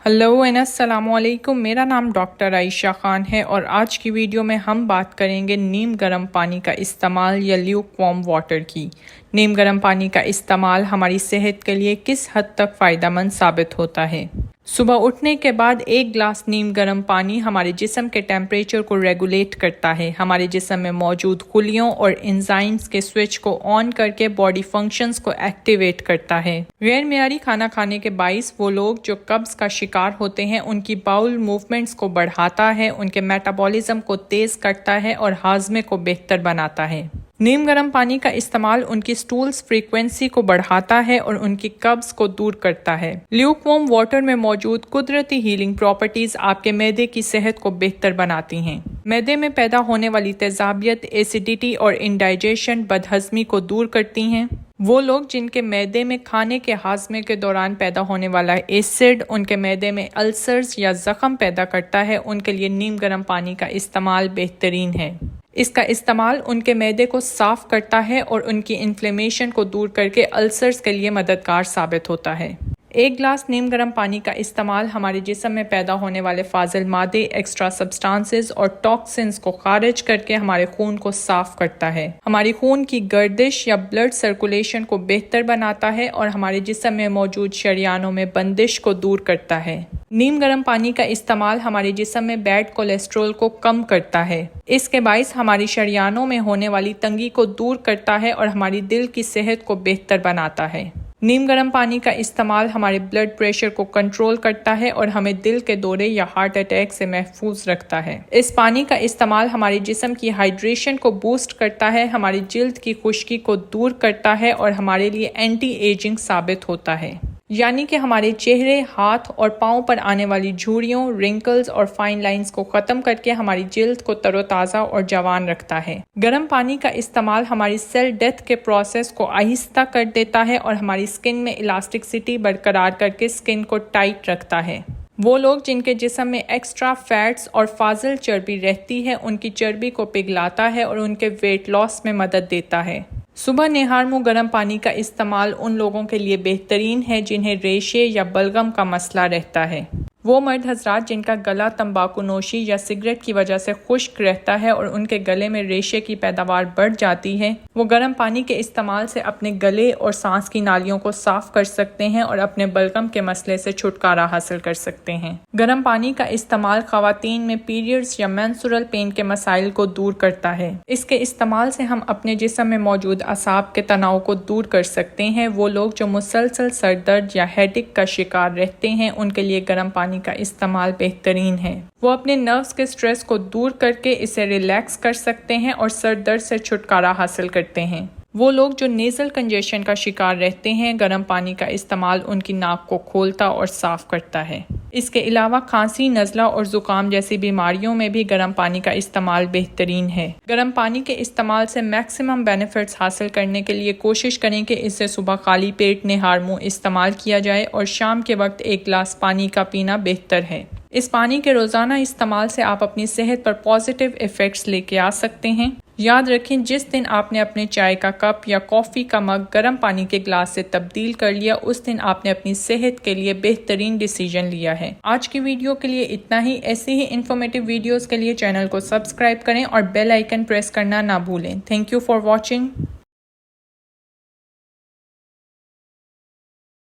Hello and السلام علیکم، میرا نام ڈاکٹر عائشہ خان ہے اور آج کی ویڈیو میں ہم بات کریں گے نیم گرم پانی کا استعمال یا لیوک وارم واٹر کی۔ نیم گرم پانی کا استعمال ہماری صحت کے لیے کس حد تک فائدہ مند ثابت ہوتا ہے؟ صبح اٹھنے کے بعد ایک گلاس نیم گرم پانی ہمارے جسم کے ٹیمپریچر کو ریگولیٹ کرتا ہے، ہمارے جسم میں موجود خلیوں اور انزائمز کے سوئچ کو آن کر کے باڈی فنکشنز کو ایکٹیویٹ کرتا ہے۔ غیر معیاری کھانا کھانے کے باعث وہ لوگ جو قبض کا شکار ہوتے ہیں ان کی باؤل موومنٹس کو بڑھاتا ہے، ان کے میٹابولزم کو تیز کرتا ہے اور ہاضمے کو بہتر بناتا ہے۔ نیم گرم پانی کا استعمال ان کی سٹولز فریکوینسی کو بڑھاتا ہے اور ان کی قبض کو دور کرتا ہے۔ لیوک وارم واٹر میں موجود قدرتی ہیلنگ پراپرٹیز آپ کے معدے کی صحت کو بہتر بناتی ہیں۔ معدے میں پیدا ہونے والی تیزابیت، ایسیڈیٹی اور انڈائجیشن بدہضمی کو دور کرتی ہیں۔ وہ لوگ جن کے معدے میں کھانے کے ہاضمے کے دوران پیدا ہونے والا ایسڈ ان کے معدے میں السرز یا زخم پیدا کرتا ہے، ان کے لیے نیم گرم پانی کا استعمال بہترین ہے۔ اس کا استعمال ان کے معدے کو صاف کرتا ہے اور ان کی انفلیمیشن کو دور کر کے السرز کے لیے مددگار ثابت ہوتا ہے۔ ایک گلاس نیم گرم پانی کا استعمال ہمارے جسم میں پیدا ہونے والے فاضل مادے، ایکسٹرا سبسٹانسز اور ٹاکسنز کو خارج کر کے ہمارے خون کو صاف کرتا ہے، ہماری خون کی گردش یا بلڈ سرکولیشن کو بہتر بناتا ہے اور ہمارے جسم میں موجود شریانوں میں بندش کو دور کرتا ہے۔ نیم گرم پانی کا استعمال ہمارے جسم میں بیڈ کولیسٹرول کو کم کرتا ہے۔ اس کے باعث ہماری شریانوں میں ہونے والی تنگی کو دور کرتا ہے اور ہماری دل کی صحت کو بہتر بناتا ہے۔ نیم گرم پانی کا استعمال ہمارے بلڈ پریشر کو کنٹرول کرتا ہے اور ہمیں دل کے دورے یا ہارٹ اٹیک سے محفوظ رکھتا ہے۔ اس پانی کا استعمال ہمارے جسم کی ہائیڈریشن کو بوسٹ کرتا ہے، ہماری جلد کی خشکی کو دور کرتا ہے اور ہمارے لیے اینٹی ایجنگ ثابت ہوتا ہے، یعنی کہ ہمارے چہرے، ہاتھ اور پاؤں پر آنے والی جھریوں، رنکلز اور فائن لائنز کو ختم کر کے ہماری جلد کو تر و تازہ اور جوان رکھتا ہے۔ گرم پانی کا استعمال ہماری سیل ڈیتھ کے پروسیس کو آہستہ کر دیتا ہے اور ہماری سکن میں الاسٹکسٹی برقرار کر کے سکن کو ٹائٹ رکھتا ہے۔ وہ لوگ جن کے جسم میں ایکسٹرا فیٹس اور فاضل چربی رہتی ہے، ان کی چربی کو پگھلاتا ہے اور ان کے ویٹ لاس میں مدد دیتا ہے۔ صبح نہار منہ گرم پانی کا استعمال ان لوگوں کے لیے بہترین ہے جنہیں ریشے یا بلغم کا مسئلہ رہتا ہے۔ وہ مرد حضرات جن کا گلا تمباکو نوشی یا سگریٹ کی وجہ سے خشک رہتا ہے اور ان کے گلے میں ریشے کی پیداوار بڑھ جاتی ہے، وہ گرم پانی کے استعمال سے اپنے گلے اور سانس کی نالیوں کو صاف کر سکتے ہیں اور اپنے بلغم کے مسئلے سے چھٹکارا حاصل کر سکتے ہیں۔ گرم پانی کا استعمال خواتین میں پیریڈز یا مینسٹرل پین کے مسائل کو دور کرتا ہے۔ اس کے استعمال سے ہم اپنے جسم میں موجود اعصاب کے تناؤ کو دور کر سکتے ہیں۔ وہ لوگ جو مسلسل سر درد یا ہیڈیک کا شکار رہتے ہیں، ان کے لیے گرم پانی کا استعمال بہترین ہے۔ وہ اپنے نروز کے سٹریس کو دور کر کے اسے ریلیکس کر سکتے ہیں اور سر درد سے چھٹکارا حاصل کرتے ہیں۔ وہ لوگ جو نیزل کنجیشن کا شکار رہتے ہیں، گرم پانی کا استعمال ان کی ناک کو کھولتا اور صاف کرتا ہے۔ اس کے علاوہ کھانسی، نزلہ اور زکام جیسی بیماریوں میں بھی گرم پانی کا استعمال بہترین ہے۔ گرم پانی کے استعمال سے میکسیمم بینیفٹس حاصل کرنے کے لیے کوشش کریں کہ اسے صبح خالی پیٹ نہار منہ استعمال کیا جائے اور شام کے وقت ایک گلاس پانی کا پینا بہتر ہے۔ اس پانی کے روزانہ استعمال سے آپ اپنی صحت پر پازیٹیو ایفیکٹس لے کے آ سکتے ہیں۔ یاد رکھیں، جس دن آپ نے اپنے چائے کا کپ یا کافی کا مگ گرم پانی کے گلاس سے تبدیل کر لیا، اس دن آپ نے اپنی صحت کے لیے بہترین ڈیسیژن لیا ہے۔ آج کی ویڈیو کے لیے اتنا ہی۔ ایسی ہی انفارمیٹیو ویڈیوز کے لیے چینل کو سبسکرائب کریں اور بیل آئیکن پریس کرنا نہ بھولیں۔ Thank you for watching.